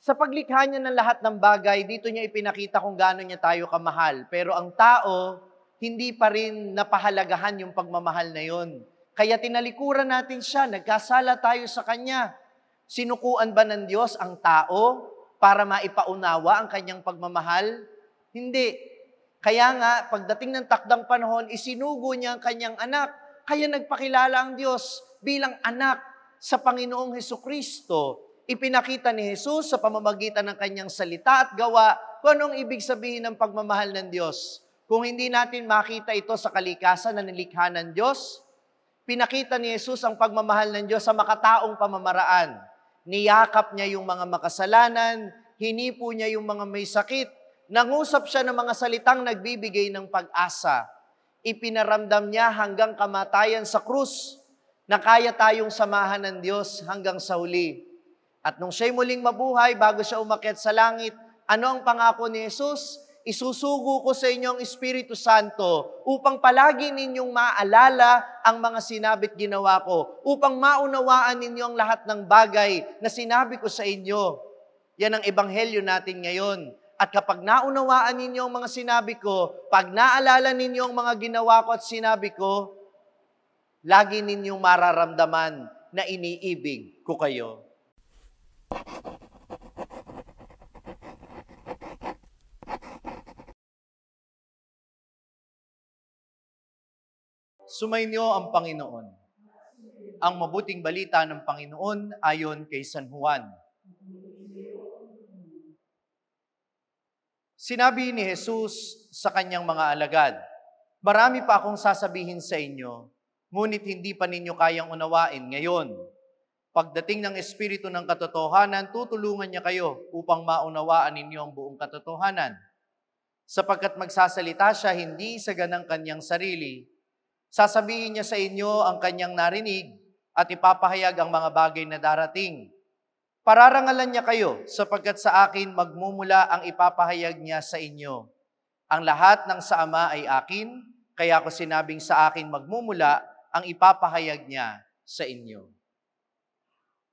Sa paglikha niya ng lahat ng bagay, dito niya ipinakita kung gaano niya tayo kamahal. Pero ang tao, hindi pa rin napahalagahan yung pagmamahal na yon. Kaya tinalikuran natin siya, nagkasala tayo sa Kanya. Sinukuan ba ng Diyos ang tao para maipaunawa ang Kanyang pagmamahal? Hindi. Kaya nga, pagdating ng takdang panahon, isinugo niya ang Kanyang anak. Kaya nagpakilala ang Diyos bilang anak sa Panginoong Hesukristo. Ipinakita ni Jesus sa pamamagitan ng Kanyang salita at gawa kung anong ibig sabihin ng pagmamahal ng Diyos. Kung hindi natin makita ito sa kalikasan na nilikha ng Diyos, pinakita ni Jesus ang pagmamahal ng Diyos sa makataong pamamaraan. Niyakap niya yung mga makasalanan, hinipo niya yung mga may sakit, nangusap siya ng mga salitang nagbibigay ng pag-asa. Ipinaramdam niya hanggang kamatayan sa krus na kaya tayong samahan ng Diyos hanggang sa huli. At nung siya'y muling mabuhay, bago siya umakyat sa langit, ano ang pangako ni Jesus? Isusugo ko sa inyo ang Espiritu Santo upang palagi ninyong maalala ang mga sinabi't ginawa ko, upang maunawaan ninyo ang lahat ng bagay na sinabi ko sa inyo. Yan ang ebanghelyo natin ngayon. At kapag naunawaan ninyo ang mga sinabi ko, pag naalala ninyo ang mga ginawa ko at sinabi ko, lagi ninyong mararamdaman na iniibig ko kayo. Sumainyo ang Panginoon. Ang mabuting balita ng Panginoon ayon kay San Juan. Sinabi ni Jesus sa kanyang mga alagad, "Marami pa akong sasabihin sa inyo, ngunit hindi pa ninyo kayang unawain ngayon. Pagdating ng Espiritu ng katotohanan, tutulungan niya kayo upang maunawaan ninyo ang buong katotohanan. Sapagkat magsasalita siya hindi sa ganang kanyang sarili, sasabihin niya sa inyo ang kanyang narinig at ipapahayag ang mga bagay na darating. Pararangalan niya kayo sapagkat sa akin magmumula ang ipapahayag niya sa inyo. Ang lahat ng sa Ama ay akin, kaya ko sinabing sa akin magmumula ang ipapahayag niya sa inyo."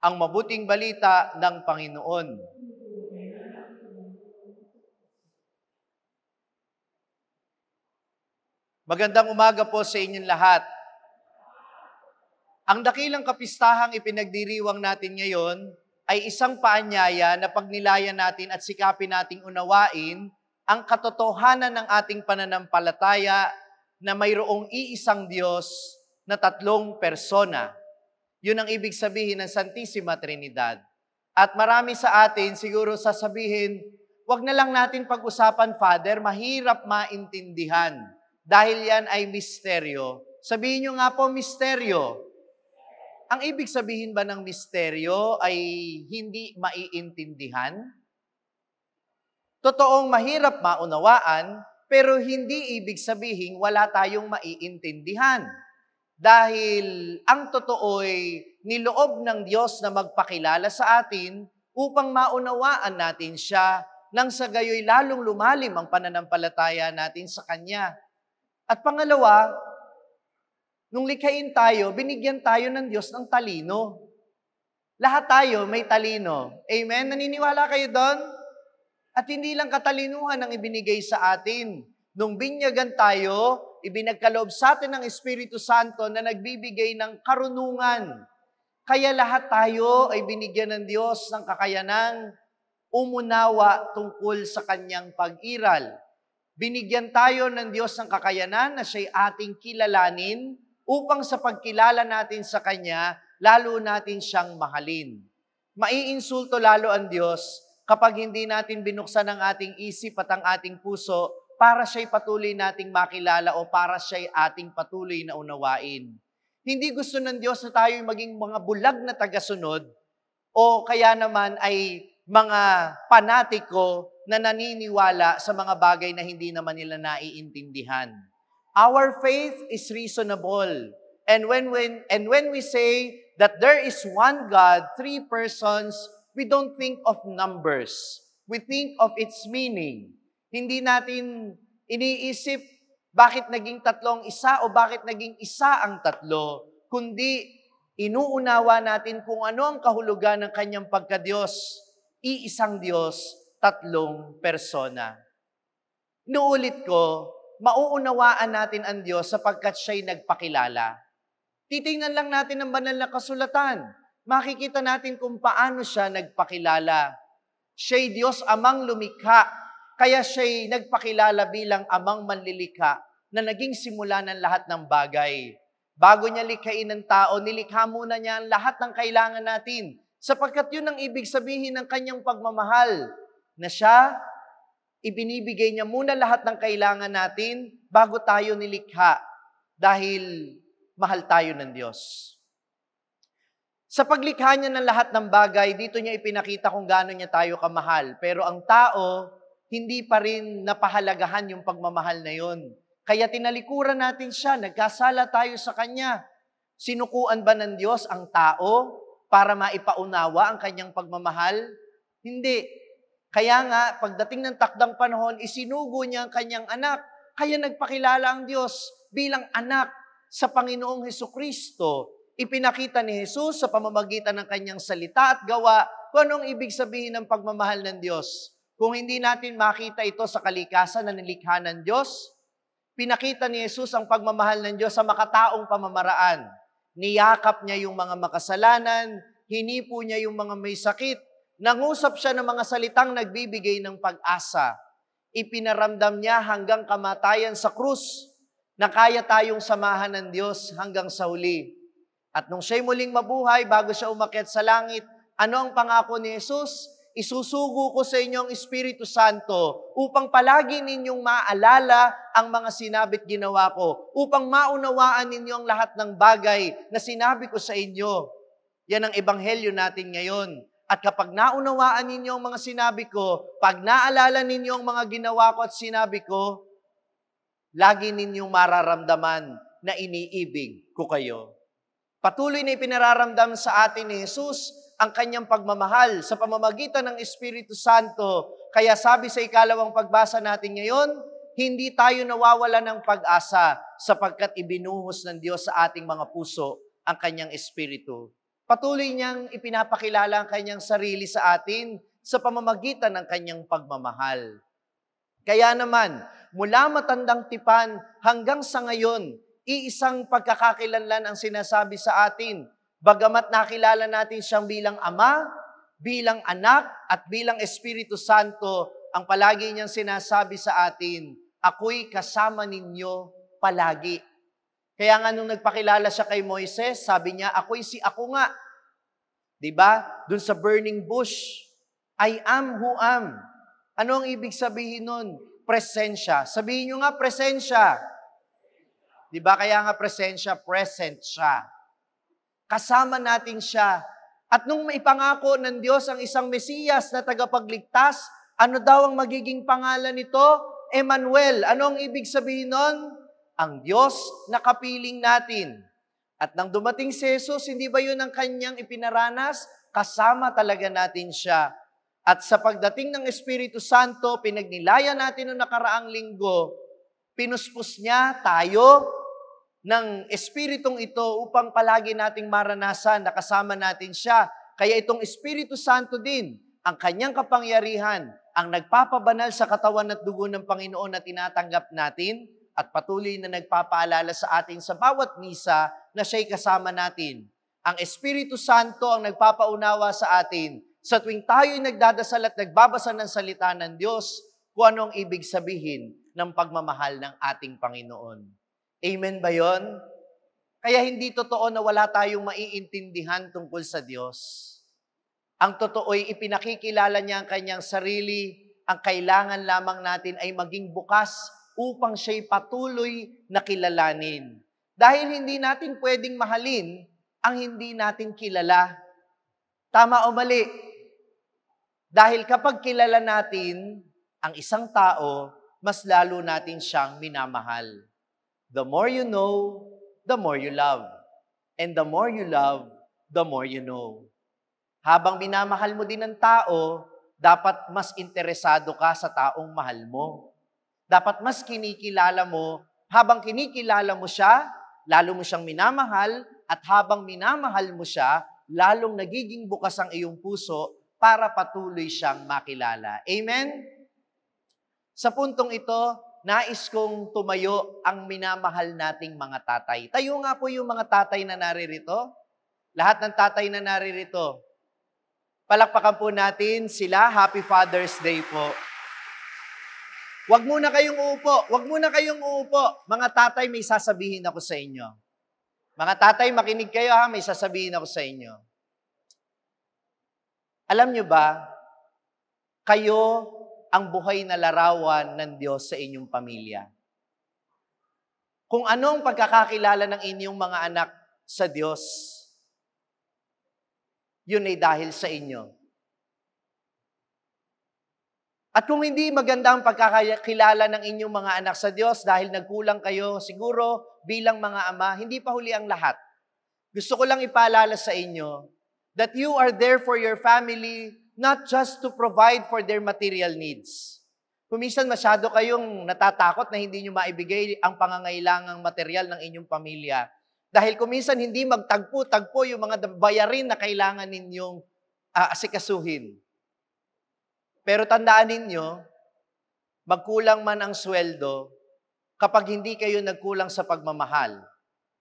Ang mabuting balita ng Panginoon. Magandang umaga po sa inyong lahat. Ang dakilang kapistahang ipinagdiriwang natin ngayon ay isang paanyaya na pagnilayan natin at sikapin nating unawain ang katotohanan ng ating pananampalataya na mayroong iisang Diyos na 3 persona. Yun ang ibig sabihin ng Santissima Trinidad. At marami sa atin siguro sasabihin, wag na lang natin pag-usapan, Father, mahirap maintindihan. Dahil yan ay misteryo. Sabihin nyo nga po, misteryo. Ang ibig sabihin ba ng misteryo ay hindi maiintindihan? Totoong mahirap maunawaan, pero hindi ibig sabihin wala tayong maiintindihan. Dahil ang totoo'y niloob ng Diyos na magpakilala sa atin upang maunawaan natin siya nang sa gayoy lalong lumalim ang pananampalataya natin sa Kanya. At pangalawa, nung likhain tayo, binigyan tayo ng Diyos ng talino. Lahat tayo may talino. Amen? Naniniwala kayo doon? At hindi lang katalinuhan ang ibinigay sa atin. Nung binyagan tayo, ibinagkaloob sa atin ng Espiritu Santo na nagbibigay ng karunungan. Kaya lahat tayo ay binigyan ng Diyos ng kakayanang umunawa tungkol sa Kanyang pag-iral. Binigyan tayo ng Diyos ng kakayanan na siya'y ating kilalanin upang sa pagkilala natin sa Kanya, lalo natin siyang mahalin. Maiinsulto lalo ang Diyos kapag hindi natin binuksan ang ating isip at ang ating puso para siya'y patuloy nating makilala o para siya'y ating patuloy na unawain. Hindi gusto ng Diyos na tayo'y maging mga bulag na tagasunod o kaya naman ay mga panatiko na naniniwala sa mga bagay na hindi naman nila naiintindihan. Our faith is reasonable. And when we say that there is one God, 3 persons, we don't think of numbers. We think of its meaning. Hindi natin iniisip bakit naging 3 ang isa o bakit naging isa ang 3, kundi inuunawa natin kung ano ang kahulugan ng Kanyang pagkadiyos. iisang Diyos, tatlong persona. Inuulit ko, mauunawaan natin ang Diyos sapagkat siya'y nagpakilala. Titingnan lang natin ang banal na kasulatan. Makikita natin kung paano siya nagpakilala. Siya'y Diyos amang lumikha, kaya siya'y nagpakilala bilang amang manlilikha na naging simula ng lahat ng bagay. Bago niya likhain ng tao, nilikha muna niya ang lahat ng kailangan natin. Sapagkat yun ang ibig sabihin ng kanyang pagmamahal, na siya, ibinibigay niya muna lahat ng kailangan natin bago tayo nilikha dahil mahal tayo ng Diyos. Sa paglikha niya ng lahat ng bagay, dito niya ipinakita kung gaano niya tayo kamahal. Pero ang tao, hindi pa rin napahalagahan yung pagmamahal na yun. Kaya tinalikuran natin siya, nagkasala tayo sa Kanya. Sinukuan ba ng Diyos ang tao para maipaunawa ang Kanyang pagmamahal? Hindi. Kaya nga, pagdating ng takdang panahon, isinugo niya ang Kanyang anak. Kaya nagpakilala ang Diyos bilang anak sa Panginoong Hesukristo. Ipinakita ni Jesus sa pamamagitan ng Kanyang salita at gawa kung anong ibig sabihin ng pagmamahal ng Diyos. Kung hindi natin makita ito sa kalikasan na nilikha ng Diyos, pinakita ni Jesus ang pagmamahal ng Diyos sa makataong pamamaraan. Niyakap niya yung mga makasalanan, hinipo niya yung mga may sakit, nangusap siya ng mga salitang nagbibigay ng pag-asa. Ipinaramdam niya hanggang kamatayan sa krus na kaya tayong samahan ng Diyos hanggang sa huli. At nung siya'y muling mabuhay bago siya umakyat sa langit, ano ang pangako ni Jesus? Isusugo ko sa inyo ang Espiritu Santo upang palagi ninyong maalala ang mga sinabi't ginawa ko, upang maunawaan ninyo ang lahat ng bagay na sinabi ko sa inyo. Yan ang ebanghelyo natin ngayon. At kapag naunawaan ninyo ang mga sinabi ko, pag naalala ninyo ang mga ginawa ko at sinabi ko, lagi ninyong mararamdaman na iniibig ko kayo. Patuloy na ipinararamdam sa atin ni Jesus ang kanyang pagmamahal sa pamamagitan ng Espiritu Santo. Kaya sabi sa ikalawang pagbasa natin ngayon, hindi tayo nawawala ng pag-asa sapagkat ibinuhos ng Diyos sa ating mga puso ang kanyang Espiritu. Patuloy niyang ipinapakilala ang kanyang sarili sa atin sa pamamagitan ng kanyang pagmamahal. Kaya naman, mula matandang tipan hanggang sa ngayon, iisang pagkakakilanlan ang sinasabi sa atin. Bagamat nakilala natin siyang bilang Ama, bilang Anak, at bilang Espiritu Santo, ang palagi niyang sinasabi sa atin, ako'y kasama ninyo palagi. Kaya nga nung nagpakilala siya kay Moises, sabi niya, ako'y si ako nga. Diba? Doon sa burning bush, I am who am. Ano ang ibig sabihin nun? Presensya. Sabihin nyo nga, presensya. Diba? Kaya nga presensya, present siya. Kasama natin siya. At nung maipangako ng Diyos ang isang Mesiyas na tagapagligtas, ano daw ang magiging pangalan nito? Emmanuel. Ano ang ibig sabihin nun? Ang Diyos na kapiling natin. At nang dumating si Jesus, hindi ba yun ang kanyang ipinaranas? Kasama talaga natin siya. At sa pagdating ng Espiritu Santo, pinagnilaya natin noong nakaraang linggo, pinuspos niya tayo ng Espiritong ito upang palagi nating maranasan na kasama natin siya. Kaya itong Espiritu Santo din, ang kanyang kapangyarihan, ang nagpapabanal sa katawan at dugo ng Panginoon na tinatanggap natin at patuloy na nagpapaalala sa atin sa bawat misa na siya'y kasama natin. Ang Espiritu Santo ang nagpapaunawa sa atin sa tuwing tayo'y nagdadasal at nagbabasa ng salita ng Diyos kung ano ang ibig sabihin ng pagmamahal ng ating Panginoon. Amen ba yon? Kaya hindi totoo na wala tayong maiintindihan tungkol sa Diyos. Ang totoo'y ipinakikilala niya ang kanyang sarili, ang kailangan lamang natin ay maging bukas upang siya'y patuloy na kilalanin. Dahil hindi natin pwedeng mahalin ang hindi natin kilala. Tama o mali? Dahil kapag kilala natin ang isang tao, mas lalo natin siyang minamahal. The more you know, the more you love. And the more you love, the more you know. Habang minamahal mo din ang tao, dapat mas interesado ka sa taong mahal mo. Dapat mas kinikilala mo, habang kinikilala mo siya, lalo mo siyang minamahal, at habang minamahal mo siya, lalong nagiging bukas ang iyong puso para patuloy siyang makilala. Amen? Sa puntong ito, nais kong tumayo ang minamahal nating mga tatay. Tayo nga po yung mga tatay na naririto. Lahat ng tatay na naririto. Palakpakan po natin sila. Happy Father's Day po. Huwag muna kayong uupo. Huwag muna kayong uupo. Mga tatay, may sasabihin ako sa inyo. Mga tatay, makinig kayo ha. May sasabihin ako sa inyo. Alam nyo ba, kayo ang buhay na larawan ng Diyos sa inyong pamilya. Kung anong pagkakakilala ng inyong mga anak sa Diyos, yun ay dahil sa inyo. At kung hindi maganda ang pagkakakilala ng inyong mga anak sa Diyos dahil nagkulang kayo, siguro bilang mga ama, hindi pa huli ang lahat. Gusto ko lang ipaalala sa inyo that you are there for your family not just to provide for their material needs. Kung minsan masyado kayong natatakot na hindi nyo maibigay ang pangangailangang material ng inyong pamilya. Dahil kung minsan hindi magtagpo-tagpo yung mga bayarin na kailangan ninyong asikasuhin. Pero tandaan ninyo, magkulang man ang sweldo, kapag hindi kayo nagkulang sa pagmamahal,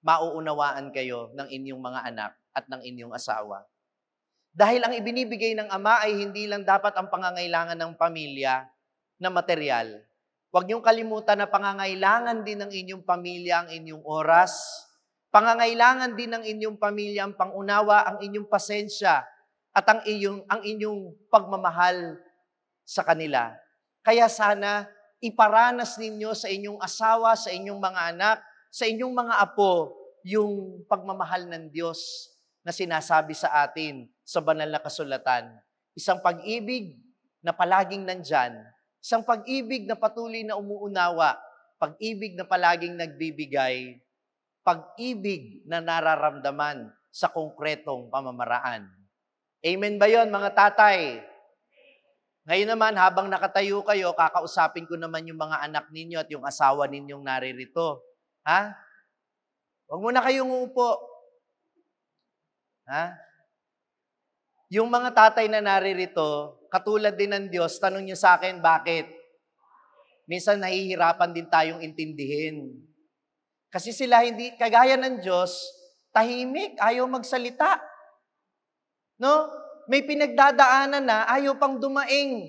mauunawaan kayo ng inyong mga anak at ng inyong asawa. Dahil ang ibinibigay ng ama ay hindi lang dapat ang pangangailangan ng pamilya na material. Huwag niyong kalimutan na pangangailangan din ng inyong pamilya ang inyong oras, pangangailangan din ng inyong pamilya ang pangunawa, ang inyong pasensya, at ang inyong pagmamahal sa kanila. Kaya sana iparanas ninyo sa inyong asawa, sa inyong mga anak, sa inyong mga apo, yung pagmamahal ng Diyos na sinasabi sa atin sa banal na kasulatan. Isang pag-ibig na palaging nandyan, isang pag-ibig na patuloy na umuunawa, pag-ibig na palaging nagbibigay, pag-ibig na nararamdaman sa konkretong pamamaraan. Amen ba yon, mga tatay? Ngayon naman, habang nakatayo kayo, kakausapin ko naman yung mga anak ninyo at yung asawa ninyong naririto. Ha? Huwag muna kayong uupo. Ha? Yung mga tatay na naririto, katulad din ng Diyos, tanong nyo sa akin, bakit? Minsan nahihirapan din tayong intindihin. Kasi sila hindi, kagaya ng Diyos, tahimik, ayaw magsalita. No? May pinagdadaanan na, ayaw pang dumaing.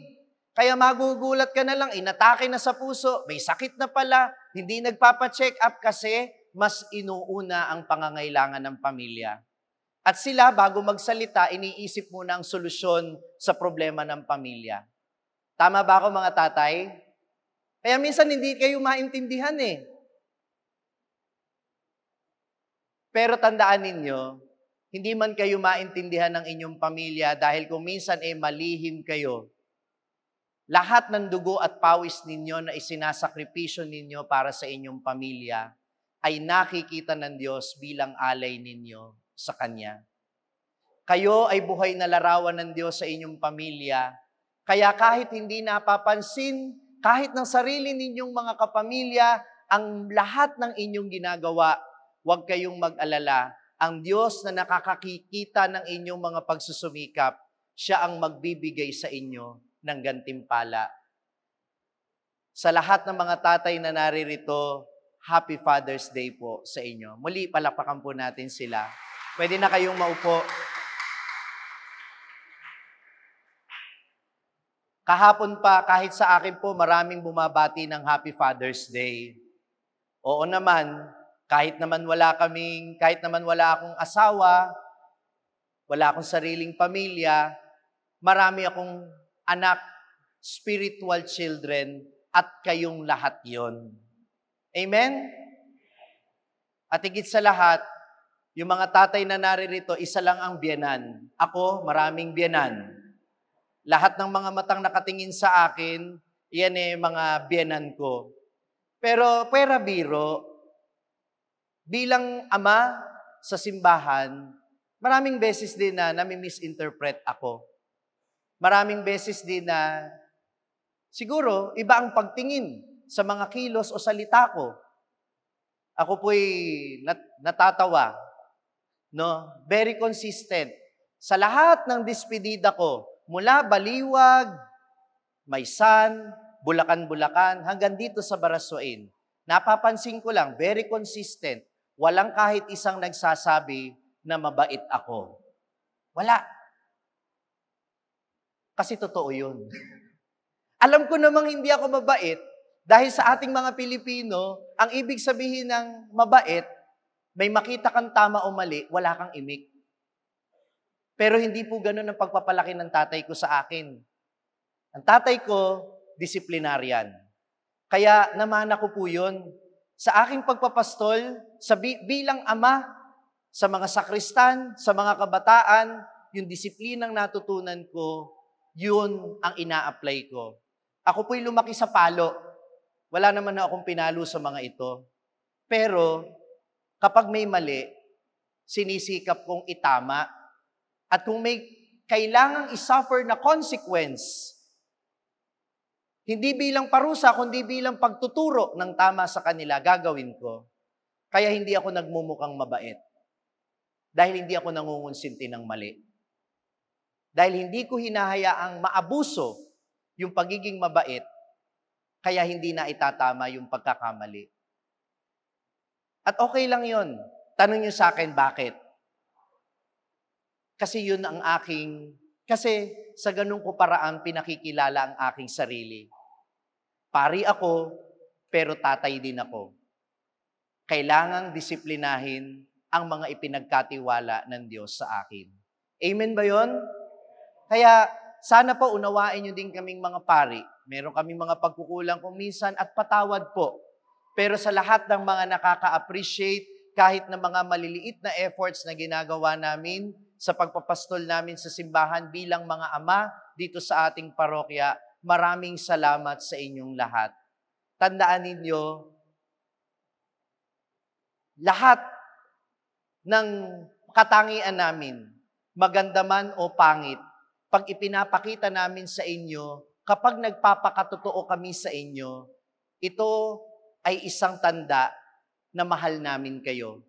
Kaya magugulat ka na lang, inatake na sa puso, may sakit na pala, hindi nagpapacheck up kasi mas inuuna ang pangangailangan ng pamilya. At sila, bago magsalita, iniisip muna ang solusyon sa problema ng pamilya. Tama ba ako, mga tatay? Kaya minsan hindi kayo maintindihan eh. Pero tandaan ninyo, hindi man kayo maintindihan ng inyong pamilya dahil kung minsan malihim kayo, lahat ng dugo at pawis ninyo na isinasakripisyo ninyo para sa inyong pamilya ay nakikita ng Diyos bilang alay ninyo sa Kanya. Kayo ay buhay na larawan ng Diyos sa inyong pamilya, kaya kahit hindi napapansin, kahit ng sarili ninyong mga kapamilya, ang lahat ng inyong ginagawa, huwag kayong mag-alala. Ang Diyos na nakakakita ng inyong mga pagsusumikap, siya ang magbibigay sa inyo ng gantimpala. Sa lahat ng mga tatay na naririto, Happy Father's Day po sa inyo. Muli, palakpakan po natin sila. Pwede na kayong maupo. Kahapon pa, kahit sa akin po, maraming bumabati ng Happy Father's Day. Oo naman, kahit naman wala akong asawa, wala akong sariling pamilya, marami akong anak, spiritual children, at kayong lahat yon. Amen? At higit sa lahat, yung mga tatay na naririto, isa lang ang biyenan. Ako, maraming biyenan. Lahat ng mga matang nakatingin sa akin, yan mga biyenan ko. Pero, pwera biro, bilang ama sa simbahan, maraming beses din na nami-misinterpret ako. Maraming beses din na siguro iba ang pagtingin sa mga kilos o salita ko. Ako po'y natatawa. No? Very consistent. Sa lahat ng despedida ko, Mula Baliwag, Maysan, Bulacan-Bulacan, hanggang dito sa Baraswain. Napapansin ko lang, very consistent. Walang kahit isang nagsasabi na mabait ako. Wala. Kasi totoo yun. Alam ko namang hindi ako mabait dahil sa ating mga Pilipino, ang ibig sabihin ng mabait, may makita kang tama o mali, wala kang imik. Pero hindi po ganun ang pagpapalaki ng tatay ko sa akin. Ang tatay ko, disiplinaryan. Kaya namana ko po yun. Sa aking pagpapastol, bilang ama, sa mga sakristan, sa mga kabataan, yung disiplinang natutunan ko, yun ang ina-apply ko. Ako po'y lumaki sa palo. Wala naman na akong pinalo sa mga ito. Pero, kapag may mali, sinisikap kong itama. At kung may kailangang isuffer na consequence, hindi bilang parusa, kundi bilang pagtuturo ng tama sa kanila, gagawin ko. Kaya hindi ako nagmumukhang mabait. Dahil hindi ako nangungunsinti ng mali. Dahil hindi ko hinahayaang maabuso yung pagiging mabait, kaya hindi na itatama yung pagkakamali. At okay lang yun. Tanong niyo sa akin, bakit? Kasi yun ang kasi sa ganung ko paraan pinakikilala ang aking sarili. Pari ako, pero tatay din ako. Kailangang disiplinahin ang mga ipinagkatiwala ng Diyos sa akin. Amen ba yun? Kaya sana po unawain nyo din kaming mga pari. Meron kaming mga pagkukulang kung minsan at patawad po. Pero sa lahat ng mga nakaka-appreciate, kahit na mga maliliit na efforts na ginagawa namin sa pagpapastol namin sa simbahan bilang mga ama dito sa ating parokya, maraming salamat sa inyong lahat. Tandaan ninyo, lahat ng katangian namin, maganda man o pangit, pag ipinapakita namin sa inyo, kapag nagpapakatotoo kami sa inyo, ito ay isang tanda na mahal namin kayo.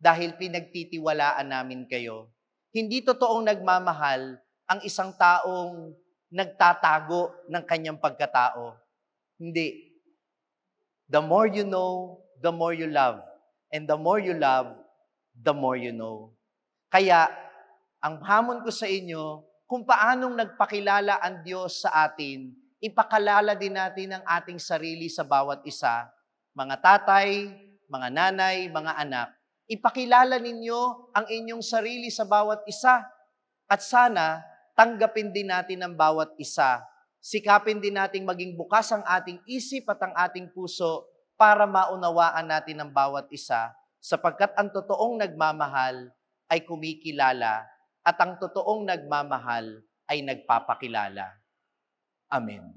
Dahil pinagtitiwalaan namin kayo. Hindi totoong nagmamahal ang isang taong nagtatago ng kanyang pagkatao. Hindi. The more you know, the more you love. And the more you love, the more you know. Kaya, ang hamon ko sa inyo, kung paanong nagpakilala ang Diyos sa atin, ipakalala din natin ang ating sarili sa bawat isa. Mga tatay, mga nanay, mga anak, ipakilala ninyo ang inyong sarili sa bawat isa. At sana, tanggapin din natin ang bawat isa. Sikapin din natin maging bukas ang ating isip at ang ating puso para maunawaan natin ang bawat isa, sapagkat ang totoong nagmamahal ay kumikilala at ang totoong nagmamahal ay nagpapakilala. Amen.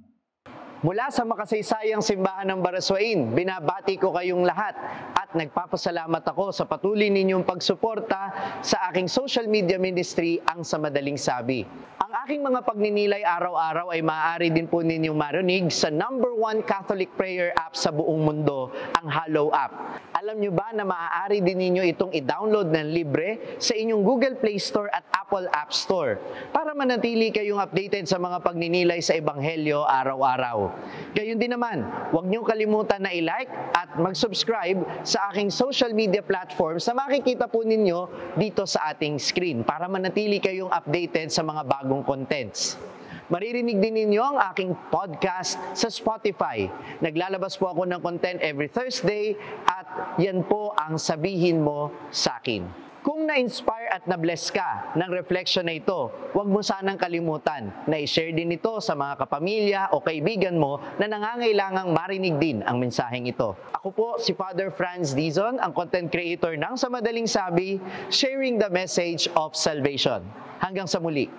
Mula sa makasaysayang simbahan ng Baraswain, binabati ko kayong lahat at nagpapasalamat ako sa patuloy ninyong pagsuporta sa aking social media ministry, ang Sa Madaling Sabi. Ang aking mga pagninilay araw-araw ay maaari din po ninyong marinig sa #1 Catholic prayer app sa buong mundo, ang Hallow app. Alam nyo ba na maaari din ninyo itong i-download ng libre sa inyong Google Play Store at Apple App Store para manatili kayong updated sa mga pagninilay sa Ebanghelyo araw-araw. Gayun din naman, huwag niyong kalimutan na i-like at mag-subscribe sa aking social media platforms na makikita po ninyo dito sa ating screen para manatili kayong updated sa mga bagong contents. Maririnig din ninyo ang aking podcast sa Spotify. Naglalabas po ako ng content every Thursday at yan po ang Sabihin Mo sa Akin. Kung na-inspire at na-bless ka ng reflection na ito, huwag mo sanang kalimutan na i-share din ito sa mga kapamilya o kaibigan mo na nangangailangang marinig din ang mensaheng ito. Ako po si Father Franz Dizon, ang content creator ng Sa Madaling Sabi, sharing the message of salvation. Hanggang sa muli.